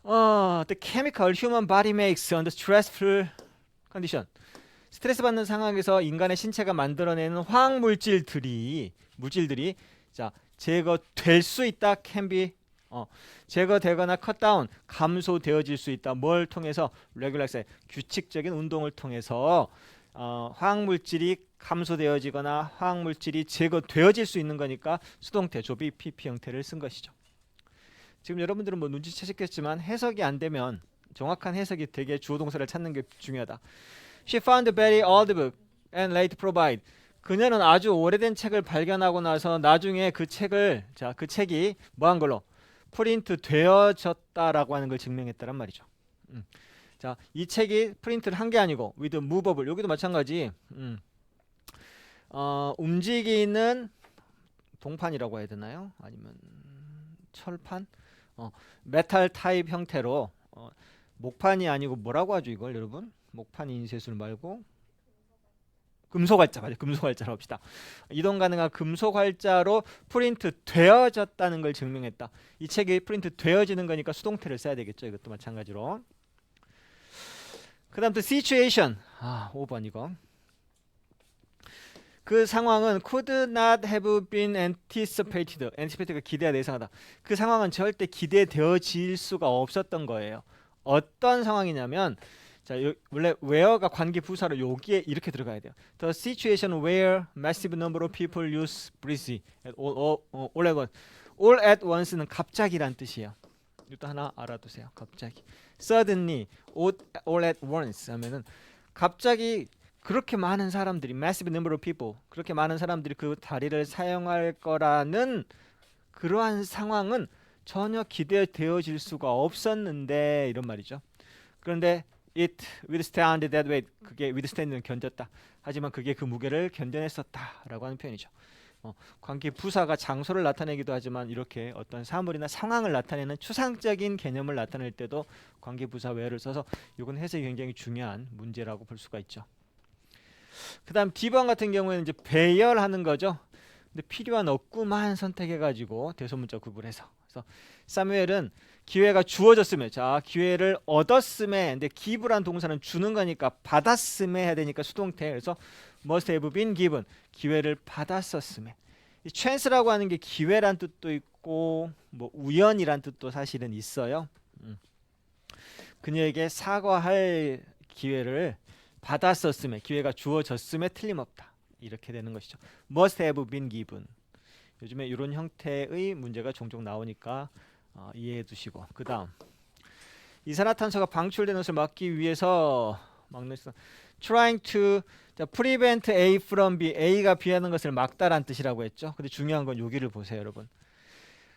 S2: The chemical human body makes under stressful condition. 스트레스 받는 상황에서 인간의 신체가 만들어내는 화학 물질들이 자 제거될 수 있다. can be 제거되거나 컷다운 감소되어질 수 있다. 뭘 통해서 regular exercise 규칙적인 운동을 통해서 화학물질이 감소되어지거나 화학물질이 제거되어질 수 있는 거니까 수동태 조비 PP 형태를 쓴 것이죠. 지금 여러분들은 뭐 눈치채셨겠지만 해석이 안 되면 정확한 해석이 되게 주어 동사를 찾는 게 중요하다. She found a very old book and later provide. 그녀는 아주 오래된 책을 발견하고 나서 나중에 그 책이 뭐한 걸로 프린트 되어졌다라고 하는 걸 증명했다란 말이죠. 자, 이 책이 프린트를 한 게 아니고 with movable 여기도 마찬가지. 움직이는 동판이라고 해야 되나요? 아니면 철판? 메탈 타입 형태로 목판이 아니고 뭐라고 하죠 이걸 여러분? 목판 인쇄술 말고 금속활자 맞아요. 금속활자로 합시다. 이동 가능한 금속활자로 프린트 되어졌다는 걸 증명했다. 이 책이 프린트 되어지는 거니까 수동태를 써야 되겠죠. 이것도 마찬가지로. 그 다음 또 situation 5번 이거. 그 상황은 could not have been anticipated. anticipated가 기대가 예상하다. 그 상황은 절대 기대되어질 수가 없었던 거예요. 어떤 상황이냐면 자, 원래 where가 관계 부사로 여기에 이렇게 들어가야 돼요. The situation where massive number of people use breathe all at once. all at once는 갑자기란 뜻이에요. 이것도 하나 알아두세요. 갑자기. suddenly, all at once 하면은 갑자기 그렇게 많은 사람들이 massive number of people 그렇게 많은 사람들이 그 다리를 사용할 거라는 그러한 상황은 전혀 기대되어질 수가 없었는데 이런 말이죠. 그런데 it withstand that weight 그게 withstand는 견뎠다. 하지만 그게 그 무게를 견뎌냈었다라고 하는 표현이죠. 관계 부사가 장소를 나타내기도 하지만 이렇게 어떤 사물이나 상황을 나타내는 추상적인 개념을 나타낼 때도 관계 부사 where를 써서 이건 해석이 굉장히 중요한 문제라고 볼 수가 있죠. 그다음 D번 같은 경우에는 이제 배열하는 거죠. 근데 필요한 없구만 선택해가지고 대소문자 구분해서. 그래서 사무엘은 기회가 주어졌음에 자 기회를 얻었음에 근데 give란 동사는 주는 거니까 받았음에 해야 되니까 수동태. 그래서 must have been given 기회를 받았었음에. 이 chance라고 하는 게 기회란 뜻도 있고 뭐 우연이란 뜻도 사실은 있어요. 그녀에게 사과할 기회를 받았었음에 기회가 주어졌음에 틀림없다. 이렇게 되는 것이죠. must have been given. 요즘에 이런 형태의 문제가 종종 나오니까 이해해 두시고 그 다음 이산화탄소가 방출되는 것을 막기 위해서 trying to prevent A from B A가 B하는 것을 막다란 뜻이라고 했죠. 근데 중요한 건 여기를 보세요 여러분.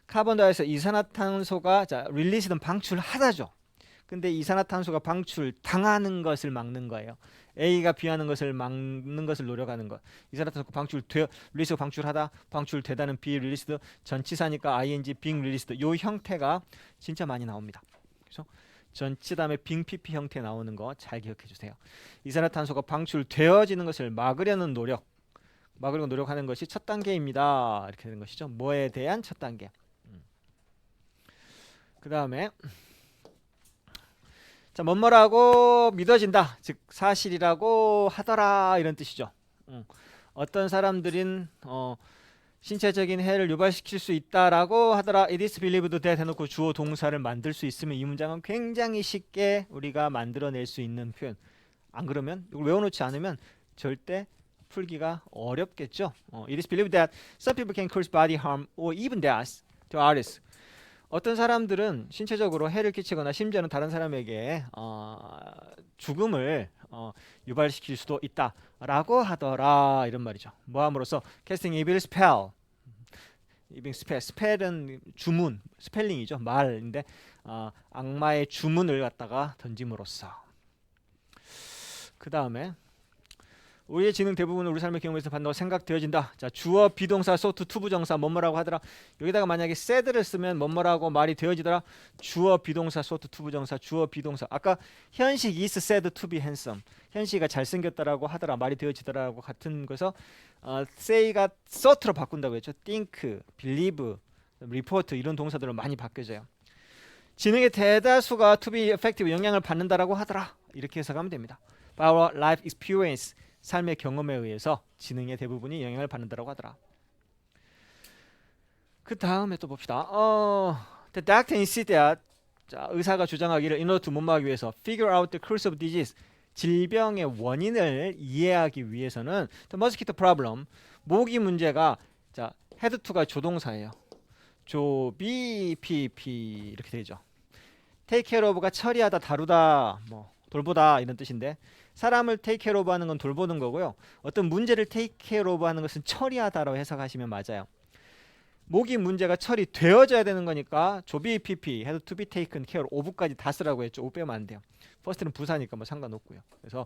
S2: 카본다이오크사이드 이산화탄소가 자 릴리스든 방출하다죠. 근데 이산화탄소가 방출 당하는 것을 막는 거예요. A가 B하는 것을 막는 것을 노력하는 것. 이산화탄소 방출되어 릴리스가 방출하다 방출되다는 B 릴리스드 전치사니까 ing being 릴리스드 요 형태가 진짜 많이 나옵니다. 그래서 전치 다음에 being PP 형태 나오는 거 잘 기억해 주세요. 이산화탄소가 방출되어지는 것을 막으려는 막으려고 노력하는 것이 첫 단계입니다. 이렇게 되는 것이죠. 뭐에 대한 첫 단계. 그 다음에 자 뭐뭐라고 믿어진다 즉 사실이라고 하더라 이런 뜻이죠. 어떤 사람들인 신체적인 해를 유발시킬 수 있다라고 하더라 it is believed that 해놓고 주어 동사를 만들 수 있으면 이 문장은 굉장히 쉽게 우리가 만들어낼 수 있는 표현. 안 그러면 이걸 외워놓지 않으면 절대 풀기가 어렵겠죠. It is believed that some people can cause body harm or even death to others. 어떤 사람들은 신체적으로 해를 끼치거나 심지어는 다른 사람에게 죽음을 유발시킬 수도 있다라고 하더라 이런 말이죠. 뭐함으로써 casting evil spell, 스펠은 주문, 스펠링이죠. 말인데 악마의 주문을 갖다가 던짐으로써. 그 다음에 우리의 지능 대부분은 우리 삶의 경험에서 받는다고 생각되어진다. 자 주어 비동사 소트 투부정사 뭐뭐라고 하더라. 여기다가 만약에 said를 쓰면 뭐뭐라고 말이 되어지더라. 주어 비동사 소트 투부정사 주어 비동사. 아까 현식 is said to be handsome. 현식이가 잘생겼다라고 하더라 말이 되어지더라고 같은 거에서 say가 sout로 바꾼다고 했죠. think, believe, report 이런 동사들로 많이 바뀌어져요. 지능의 대다수가 to be effective 영향을 받는다라고 하더라. 이렇게 해석하면 됩니다. By our life experience 삶의 경험에 의해서 지능의 대부분이 영향을 받는다라고 하더라. 그 다음에 또 봅시다. The doctor insisted that 자, 의사가 주장하기를 in order to 못막기 위해서 figure out the cause of disease 질병의 원인을 이해하기 위해서는 the mosquito problem 모기 문제가 자 head to가 조동사예요. 조비 PP 이렇게 되죠. take care of가 처리하다 다루다 뭐 돌보다 이런 뜻인데 사람을 take care of 하는 건 돌보는 거고요. 어떤 문제를 take care of 하는 것은 처리하다라고 해석하시면 맞아요. 모기 문제가 처리되어져야 되는 거니까 조비 PP had to be taken care of까지 다 쓰라고 했죠. O 빼면 안 돼요. first는 부사니까 뭐 상관없고요. 그래서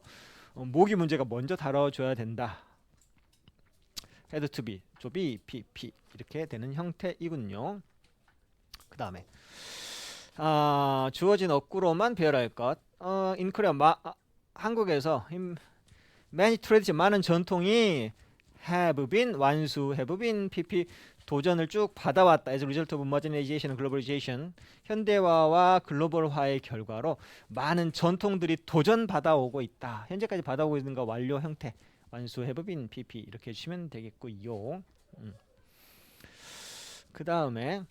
S2: 모기 문제가 먼저 다뤄줘야 된다. had to be 조비 PP 이렇게 되는 형태이군요. 그 다음에 주어진 어구로만 배열할 것. in Korea 한국에서 many tradition 많은 전통이 have been 완수 have been PP 도전을 쭉 받아왔다. as a result of modernization and globalization 현대화와 글로벌화의 결과로 많은 전통들이 도전 받아오고 있다. 현재까지 받아오고 있는 거 완료 형태 완수 have been PP 이렇게 해주시면 되겠고요. 그 다음에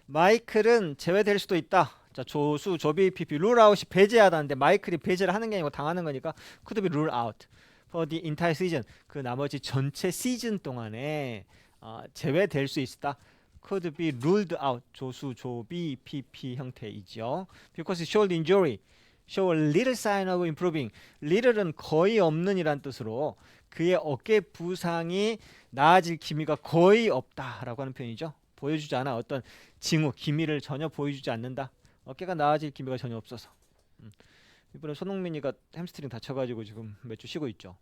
S2: 마이클은 제외될 수도 있다. 자 조수 조비 PP 룰아웃이 배제하다는데 마이클이 배제를 하는 게 아니고 당하는 거니까 could be rule out for the entire season 그 나머지 전체 시즌 동안에 제외될 수 있다. could be ruled out 조수 조비 PP 형태이죠. because it showed injury show a little sign of improving little은 거의 없는 이란 뜻으로 그의 어깨 부상이 나아질 기미가 거의 없다라고 하는 표현이죠. 보여주지 않아 어떤 징후 기미를 전혀 보여주지 않는다. 어깨가 나아질 기미가 전혀 없어서. 이번에 손흥민이가 햄스트링 다쳐가지고 지금 몇 주 쉬고 있죠.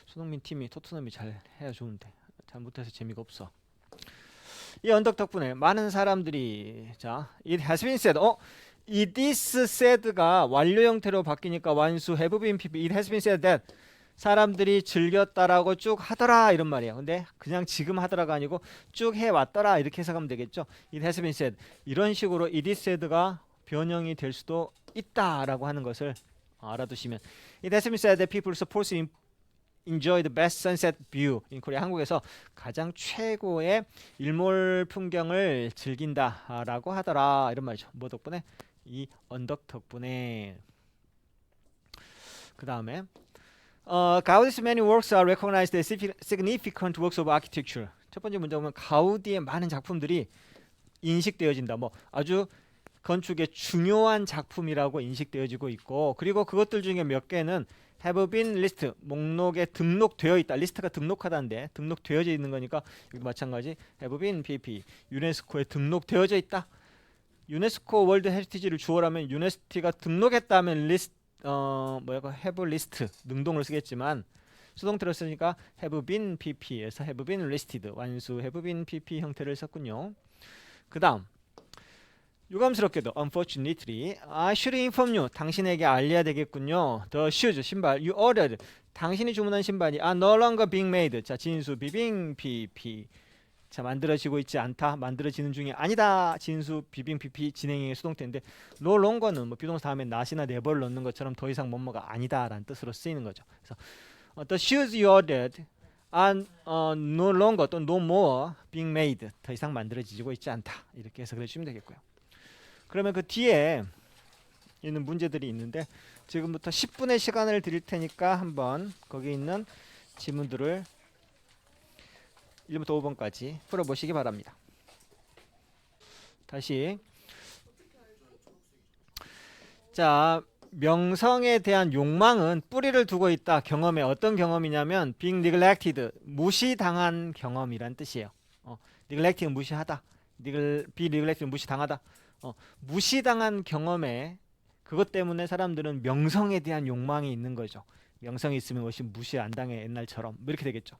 S2: 손흥민 팀이 토트넘이 잘 해야 좋은데 잘 못해서 재미가 없어. 이 언덕 덕분에 많은 사람들이 자 it has been said it is said가 완료 형태로 바뀌니까 완수 have been PP it has been said that 사람들이 즐겼다라고 쭉 하더라 이런 말이에요. 근데 그냥 지금 하더라가 아니고 쭉 해왔더라 이렇게 해석하면 되겠죠. It has been said 이런 식으로 it is said가 변형이 될 수도 있다라고 하는 것을 알아두시면 It has been said that people supposedly enjoy the best sunset view in Korea 한국에서 가장 최고의 일몰 풍경을 즐긴다라고 하더라 이런 말이죠. 뭐 덕분에? 이 언덕 덕분에. 그 다음에 Gaudi's many works are recognized as significant works of architecture. 첫 번째 문제 보면 가우디의 많은 작품들이 인식되어진다. 뭐 아주 건축의 중요한 작품이라고 인식되어지고 있고, 그리고 그것들 중에 몇 개는 have been list, 목록에 등록되어 있다. 리스트가 등록하다인데 등록되어져 있는 거니까 여기 마찬가지 have been PP, 유네스코에 등록되어져 있다. 유네스코 월드 헤리티지를 주어라면 유네스티가 등록했다면 리스트 have list 능동을 쓰겠지만 수동태로 쓰니까 have been pp에서 have been listed, 완수 have been pp 형태를 썼군요. 그 다음 유감스럽게도 unfortunately I should inform you, 당신에게 알려야 되겠군요. The shoes, 신발 you ordered, 당신이 주문한 신발이 are no longer being made. 자, 진수 비빙 pp. 자, 만들어지고 있지 않다, 만들어지는 중이 아니다. 진수 비빙 pp 진행형의 수동태인데 no longer는 뭐 비동사 다음에 not이나 never를 넣는 것처럼 더 이상 뭐뭐가 아니다 라는 뜻으로 쓰이는 거죠. 그래서 the shoes you ordered are no longer 또 no more being made, 더 이상 만들어지고 있지 않다, 이렇게 해석을 해주시면 되겠고요. 그러면 그 뒤에 있는 문제들이 있는데 지금부터 10분의 시간을 드릴 테니까 한번 거기 있는 지문들을 1부터 5번까지 풀어보시기 바랍니다. 다시 자, 명성에 대한 욕망은 뿌리를 두고 있다. 경험에 어떤 경험이냐면 being neglected, 무시당한 경험이란 뜻이에요. neglect는 무시하다, be neglected 무시당하다. 무시당한 경험에 그것 때문에 사람들은 명성에 대한 욕망이 있는 거죠. 명성이 있으면 그것이 무시 안 당해 옛날처럼 뭐 이렇게 되겠죠.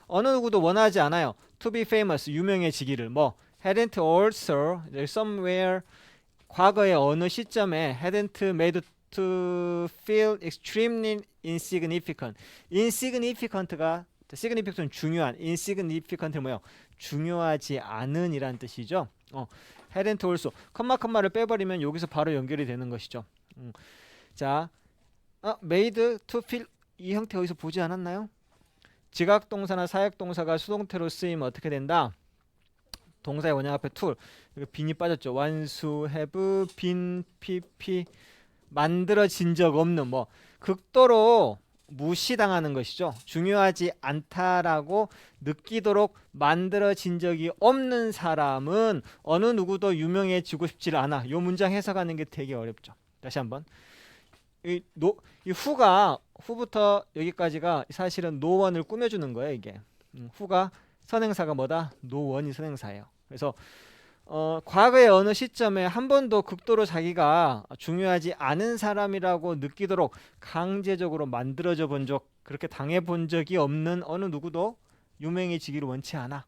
S2: 어느 누구도 원하지 않아요. To be famous, 유명해지기를. 뭐 hadn't also somewhere, 과거의 어느 시점에 hadn't made to feel extremely insignificant. insignificant가 significant은 중요한, insignificant은 뭐예요? 중요하지 않은 이란 뜻이죠. hadn't also, 컴마를 빼버리면 여기서 바로 연결이 되는 것이죠. 자, made to feel, 이 형태 어디서 보지 않았나요? 지각동사나 사역동사가 수동태로 쓰이면 어떻게 된다? 동사의 원형 앞에 tool, 빈이 빠졌죠. 완수, have, been, pp, 만들어진 적 없는, 뭐 극도로 무시당하는 것이죠. 중요하지 않다라고 느끼도록 만들어진 적이 없는 사람은 어느 누구도 유명해지고 싶지 않아. 이 문장 해석하는 게 되게 어렵죠. 다시 한번. 이 후가, 후부터 여기까지가 사실은 노원을 꾸며주는 거예요. 이게 후가 선행사가 뭐다? 노원이 선행사예요. 그래서 과거의 어느 시점에 한 번도 극도로 자기가 중요하지 않은 사람이라고 느끼도록 강제적으로 만들어져 본 적, 그렇게 당해 본 적이 없는 어느 누구도 유명해지기를 원치 않아.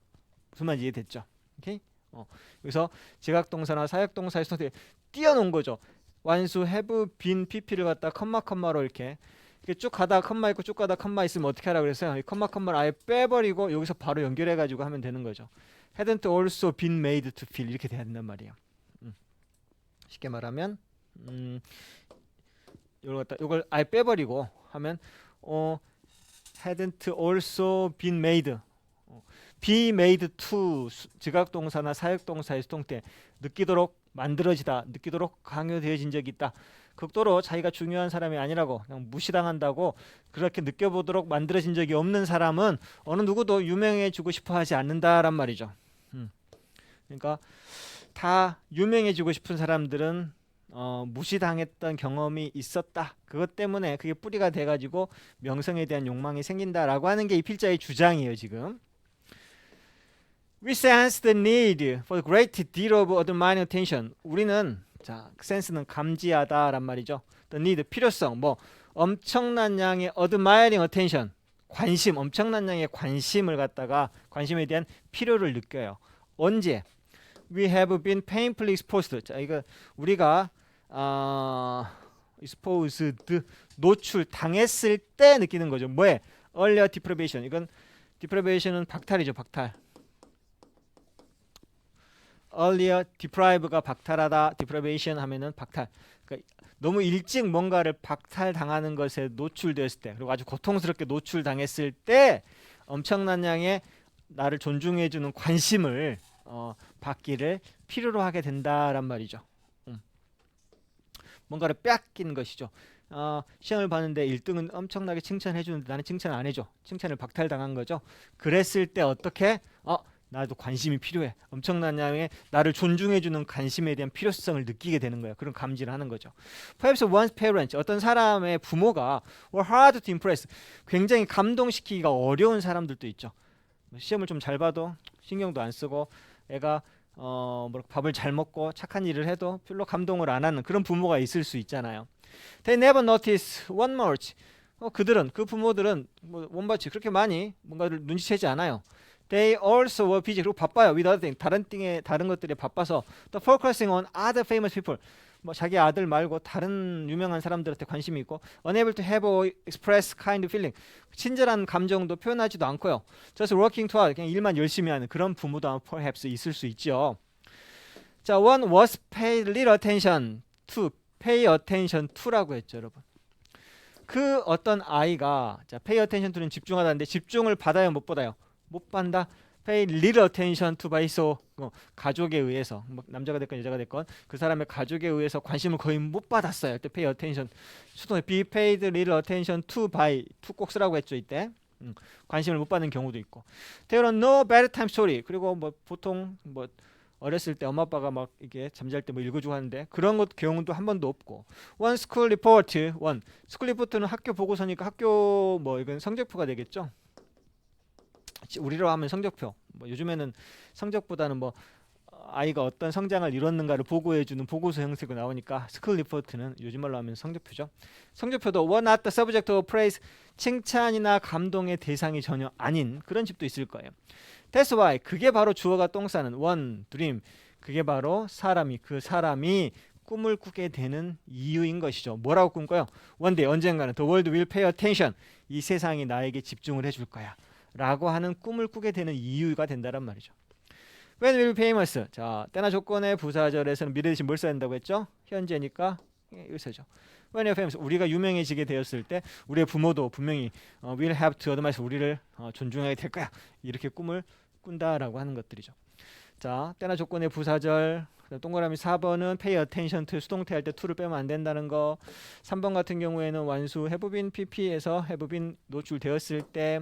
S2: 무슨 말인지 이해됐죠? 오케이? 그래서 지각동사나 사역동사의 수동태에 띄워놓은 거죠. 완수, have, been, pp를 갖다 컴마로 이렇게 쭉 가다 컴마 있고 쭉 가다 컴마 있으면 어떻게 하라 그랬어요? 이 컴마를 아예 빼버리고 여기서 바로 연결해가지고 하면 되는 거죠. hadn't also been made to feel, 이렇게 돼야 된단 말이에요. 쉽게 말하면 이걸 아예 빼버리고 하면 hadn't also been made, be made to, 지각동사나 사역동사의 수동태, 느끼도록 만들어지다, 느끼도록 강요되어진 적이 있다. 극도로 자기가 중요한 사람이 아니라고 그냥 무시당한다고 그렇게 느껴보도록 만들어진 적이 없는 사람은 어느 누구도 유명해지고 싶어하지 않는다란 말이죠. 그러니까 다 유명해지고 싶은 사람들은 무시당했던 경험이 있었다. 그것 때문에 그게 뿌리가 돼가지고 명성에 대한 욕망이 생긴다라고 하는 게 이 필자의 주장이에요. 지금 We sense the need for a great deal of admiring attention. 우리는, 자, sense는 감지하다란 말이죠. The need, 필요성, 뭐 엄청난 양의 admiring attention, 관심, 엄청난 양의 관심을 갖다가 관심에 대한 필요를 느껴요. 언제? We have been painfully exposed. 자, 이거 우리가 exposed, 노출 당했을 때 느끼는 거죠. 뭐에? Earlier deprivation. 이건 deprivation은 박탈이죠, 박탈. earlier deprive가 박탈하다, deprivation 하면은 박탈. 그러니까 너무 일찍 뭔가를 박탈당하는 것에 노출되었을 때, 그리고 아주 고통스럽게 노출당했을 때 엄청난 양의 나를 존중해주는 관심을 받기를 필요로 하게 된다란 말이죠. 뭔가를 빼앗긴 것이죠. 시험을 봤는데 1등은 엄청나게 칭찬해 주는데 나는 칭찬을 안 해줘. 칭찬을 박탈당한 거죠. 그랬을 때 어떻게? 나도 관심이 필요해. 엄청난 양의 나를 존중해주는 관심에 대한 필요성을 느끼게 되는 거예요. 그런 감지를 하는 거죠. Perhaps one's parents, 어떤 사람의 부모가 were hard to impress, 굉장히 감동시키기가 어려운 사람들도 있죠. 시험을 좀 잘 봐도 신경도 안 쓰고 애가 밥을 잘 먹고 착한 일을 해도 별로 감동을 안 하는 그런 부모가 있을 수 있잖아요. They never notice one much. 그 부모들은 원바치 그렇게 많이 뭔가를 눈치채지 않아요. They also were busy. 그리고 바빠요. with other things. 다른 것들에 바빠서 the focusing on other famous people. 자기 아들 말고 다른 유명한 사람들한테 관심이 있고 unable to have or express kind of feeling. 친절한 감정도 표현하지도 않고요. just working toward. 그냥 일만 열심히 하는 그런 부모도 perhaps 있을 수 있죠. 자, one was paid little attention to. pay attention to라고 했죠, 여러분. 그 어떤 아이가 자, pay attention to는 집중하다는데 집중을 받아요, 못 받아요? 못 받는다. pay little attention to by so 가족에 의해서 남자가 됐건 여자가 됐건 그 사람의 가족에 의해서 관심을 거의 못 받았어요. 이때 pay attention 수동에 be paid little attention to by to 꼭 쓰라고 했죠 이때. 관심을 못 받는 경우도 있고. There are no bedtime story. 그리고 보통 어렸을 때 엄마 아빠가 막 이게 잠잘 때 읽어주고 하는데 그런 것 경우도 한 번도 없고. One school report. one school report는 학교 보고서니까 학교 이건 성적표가 되겠죠. 우리로 하면 성적표. 요즘에는 성적보다는 아이가 어떤 성장을 이뤘는가를 보고해주는 보고서 형식으로 나오니까 스쿨 리포트는 요즘 말로 하면 성적표죠. 성적표도 were not the subject of praise. 칭찬이나 감동의 대상이 전혀 아닌 그런 집도 있을 거예요. That's why. 그게 바로 주어가 똥 싸는 one dream. 그게 바로 그 사람이 꿈을 꾸게 되는 이유인 것이죠. 뭐라고 꿈꿔요? One day 언젠가는 the world will pay attention. 이 세상이 나에게 집중을 해줄 거야. 라고 하는 꿈을 꾸게 되는 이유가 된다란 말이죠. When will be famous. 자, 때나 조건의 부사절에서는 미래 대신 뭘 써야 된다고 했죠? 현재니까 여기서죠. When you're famous. 우리가 유명해지게 되었을 때 우리의 부모도 분명히 will have to admire. 우리를 존중하게 될 거야. 이렇게 꿈을 꾼다라고 하는 것들이죠. 자, 때나 조건의 부사절. 동그라미 4번은 pay attention to 수동태 할 때 to를 빼면 안 된다는 거. 3번 같은 경우에는 완수 have been pp에서 have been 노출되었을 때.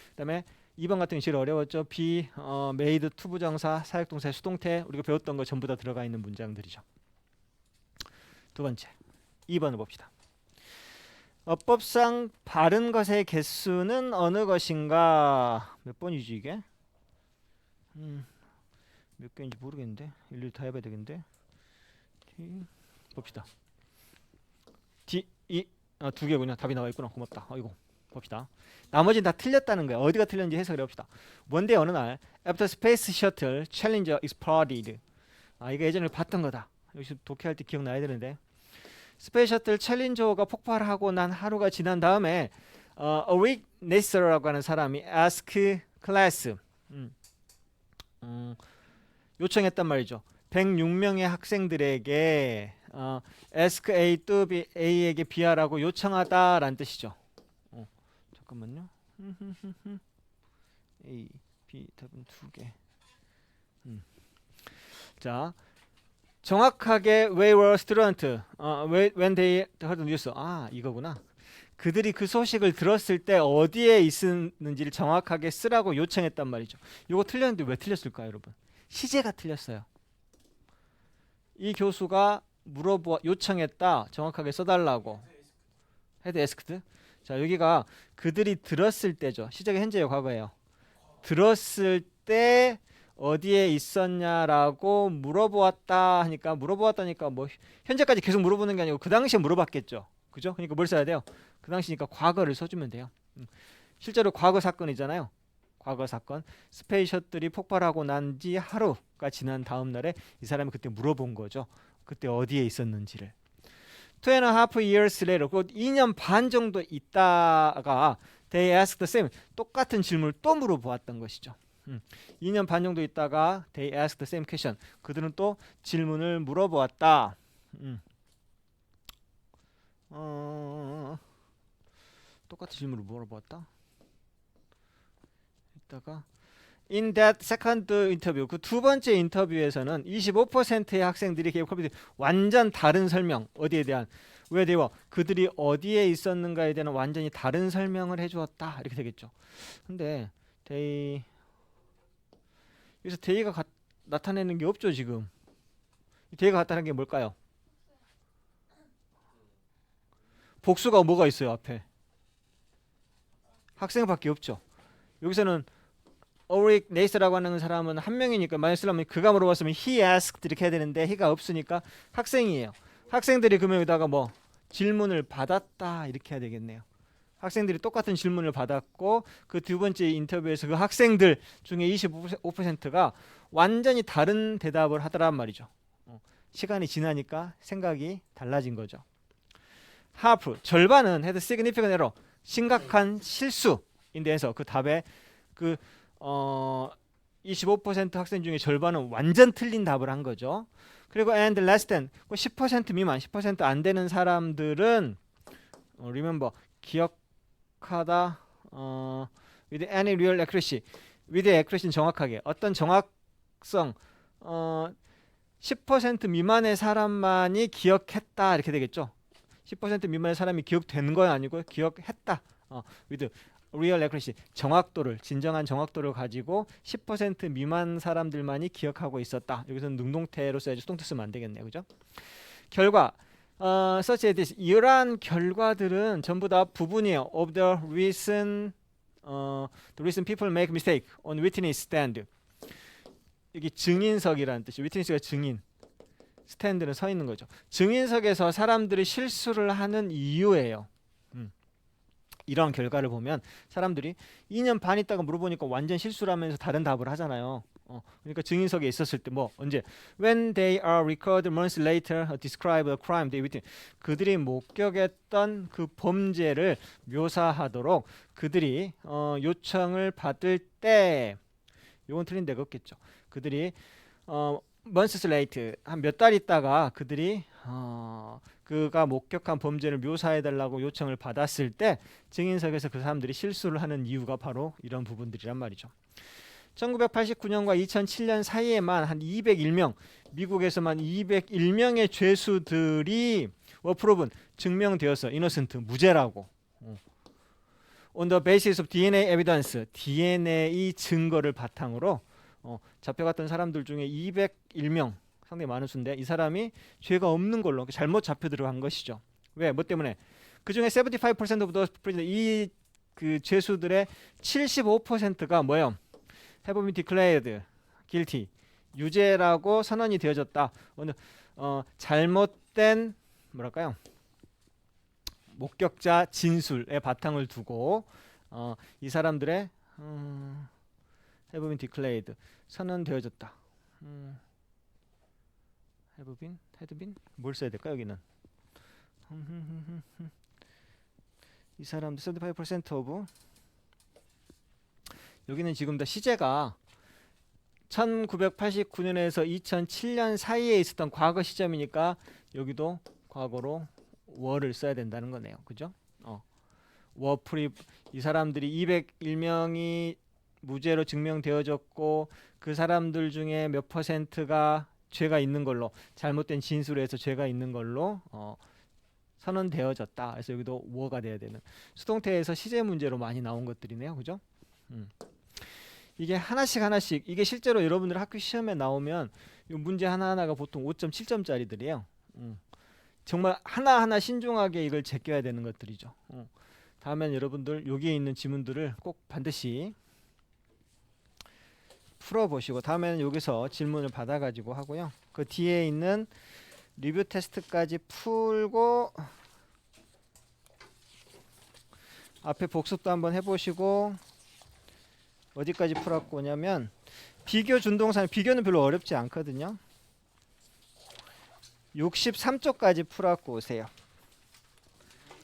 S2: 그다음에 2번 같은 게 제일 어려웠죠. be made to 부정사 사역동사의 수동태 우리가 배웠던 거 전부 다 들어가 있는 문장들이죠. 두 번째 2번을 봅시다. 어법상 바른 것의 개수는 어느 것인가? 몇 번이지 이게? 몇 개인지 모르겠는데 일일이 다 해봐야 되겠는데. 봅시다. 두 개군요. 답이 나와 있구나. 고맙다. 아이고. 봅시다. 나머지는 다 틀렸다는 거야. 어디가 틀렸는지 해석을 해봅시다. 원데 어느 날 After Space Shuttle Challenger exploded. 이거 예전에 봤던 거다. 여기서 독해할 때 기억나야 되는데 스페이스 셔틀 챌린저가 폭발하고 난 하루가 지난 다음에 Rick Nesser라고 하는 사람이 ask class 요청했단 말이죠. 106명의 학생들에게 ask A to B, A에게 B하라고 요청하다라는 뜻이죠. 잠깐만요. A, B 답은 두 개. 자, 정확하게 they were student. when they heard the news. 이거구나. 그들이 그 소식을 들었을 때 어디에 있었는지를 정확하게 쓰라고 요청했단 말이죠. 이거 틀렸는데 왜 틀렸을까요, 여러분? 시제가 틀렸어요. 이 교수가 요청했다. 정확하게 써달라고. had asked. 자, 여기가 그들이 들었을 때죠. 시제가 현재예요, 과거예요. 들었을 때 어디에 있었냐라고 물어보았다 하니까 물어보았다니까 현재까지 계속 물어보는 게 아니고 그 당시에 물어봤겠죠. 그죠? 그러니까 뭘 써야 돼요? 그 당시니까 과거를 써주면 돼요. 실제로 과거 사건이잖아요. 과거 사건. 스페이스 셔틀이 폭발하고 난 지 하루가 지난 다음 날에 이 사람이 그때 물어본 거죠. 그때 어디에 있었는지를. 2.5 years later, 2년 반 정도 있다가 they asked the same, 똑같은 질문을 또 물어보았던 것이죠. 2년 반 정도 있다가 they asked the same question, 그들은 또 질문을 물어보았다. 똑같은 질문을 물어보았다. 이따가 In that second interview, 그 두 번째 인터뷰에서는 25%의 학생들이 완전 다른 설명, 어디에 대한, 왜 대와 그들이 어디에 있었는가에 대한 완전히 다른 설명을 해주었다 이렇게 되겠죠. 근데 여기서 대의가 나타내는 게 없죠 지금. 대의가 나타내는 게 뭘까요? 복수가 뭐가 있어요 앞에? 학생밖에 없죠. 여기서는 오릭 네이스라고 하는 사람은 한 명이니까 만약 쓰려면 그가 물어봤으면 he asked 이렇게 해야 되는데 he가 없으니까 학생이에요. 학생들이 그러면 여기다가 뭐 질문을 받았다 이렇게 해야 되겠네요. 학생들이 똑같은 질문을 받았고 그 두 번째 인터뷰에서 그 학생들 중에 25%가 완전히 다른 대답을 하더란 말이죠. 시간이 지나니까 생각이 달라진 거죠. half 절반은 had significant error 심각한 실수인데서 그 답에 그 25% 학생 중에 절반은 완전 틀린 답을 한 거죠. 그리고 and less than 10% 미만 10% 안 되는 사람들은 remember 기억하다 with any real accuracy with accuracy는 정확하게 어떤 정확성 10% 미만의 사람만이 기억했다 이렇게 되겠죠. 10% 미만의 사람이 기억되는 건 아니고 기억했다. with real accuracy 정확도를 진정한 정확도를 가지고 10% 미만 사람들만이 기억하고 있었다. 여기서는 능동태로 써야지 수동태 쓰면 안 되겠네요. 그죠? 결과 such as this 이러한 결과들은 전부 다 부분이에요. of the reason people make mistake on witness stand. 여기 증인석이라는 뜻이 witness가 증인 스탠드는 서 있는 거죠. 증인석에서 사람들이 실수를 하는 이유예요. 이런 결과를 보면 사람들이 2년 반 있다가 물어보니까 완전 실수를 하면서 다른 답을 하잖아요. 그러니까 증인석에 있었을 때 뭐 언제 when they are recorded months later describe a crime they witnessed 그들이 목격했던 그 범죄를 묘사하도록 그들이 요청을 받을 때 이건 틀린 데가 없겠죠. 그들이 months later 한 몇 달 있다가 그들이 그가 목격한 범죄를 묘사해 달라고 요청을 받았을 때 증인석에서 그 사람들이 실수를 하는 이유가 바로 이런 부분들이란 말이죠. 1989년과 2007년 사이에만 한 201명 미국에서만 201명의 죄수들이 proven 증명되어서 innocent 무죄라고 on the basis of DNA evidence DNA 증거를 바탕으로 잡혀갔던 사람들 중에 201명 상당히 많은 수인데 이 사람이 죄가 없는 걸로 잘못 잡혀 들어간 것이죠. 왜? 뭐 때문에? 그 중에 75% of those prisoners 이그 죄수들의 75%가 뭐예요? have been declared guilty 유죄라고 선언이 되어졌다. 잘못된 뭐랄까요? 목격자 진술의 바탕을 두고 이 사람들의 have been declared 선언되어졌다. have been, had been 뭘 써야 될까 여기는? 이 사람들 75% of 여기는 지금 다 시제가 1989년에서 2007년 사이에 있었던 과거 시점이니까 여기도 과거로 were를 써야 된다는 거네요. 그죠? were free 이 사람들이 201명이 무죄로 증명되어졌고 그 사람들 중에 몇 퍼센트가 죄가 있는 걸로 잘못된 진술에서 죄가 있는 걸로 선언되어졌다. 그래서 여기도 were가 돼야 되는 수동태에서 시제 문제로 많이 나온 것들이네요. 그죠? 이게 하나씩 이게 실제로 여러분들 학교 시험에 나오면 이 문제 하나하나가 보통 5.7점짜리들이에요. 정말 하나하나 신중하게 이걸 제껴야 되는 것들이죠. 다음엔 여러분들 여기에 있는 지문들을 꼭 반드시 풀어보시고 다음에는 여기서 질문을 받아가지고 하고요. 그 뒤에 있는 리뷰 테스트까지 풀고 앞에 복습도 한번 해보시고 어디까지 풀었고 오냐면 비교 준동산 비교는 별로 어렵지 않거든요. 63쪽까지 풀었고 오세요.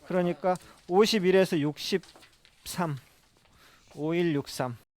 S2: 그러니까 51에서 63 5163